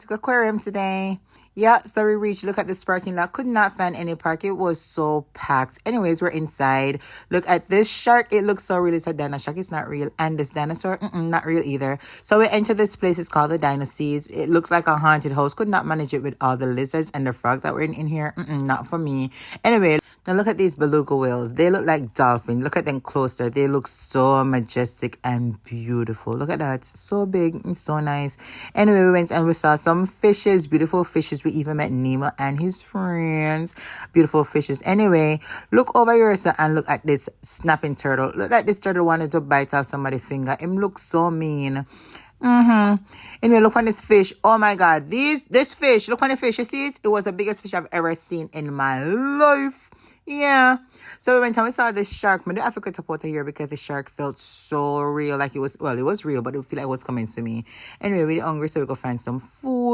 Aquarium today. Yeah, so we reached. Look at this parking lot. Could not find any park. It was so packed. Anyways, we're inside. Look at this shark. It looks so real. It's a dino shark. It's not real. And this dinosaur, not real either. So we enter this place. It's called the KeneishaSays. It looks like a haunted house. Could not manage it with all the lizards and the frogs that were in here. Not for me. Anyway, now look at these beluga whales. They look like dolphins. Look at them closer. They look so majestic and beautiful. Look at that. So big and so nice. Anyway, we went and we saw some fishes, beautiful fishes. We even met Nemo and his friends. Beautiful fishes. Anyway, look over here sir, and look at this snapping turtle. Look like this turtle wanted to bite off somebody's finger. Him looks so mean. Anyway, look on this fish. Oh my god. This fish. Look on the fish. You see it? It was the biggest fish I've ever seen in my life. Yeah. So we went and we saw this shark. I have to cut up out of here because the shark felt so real. Like it was real, but it felt like it was coming to me. Anyway, we're hungry, so we go find some food.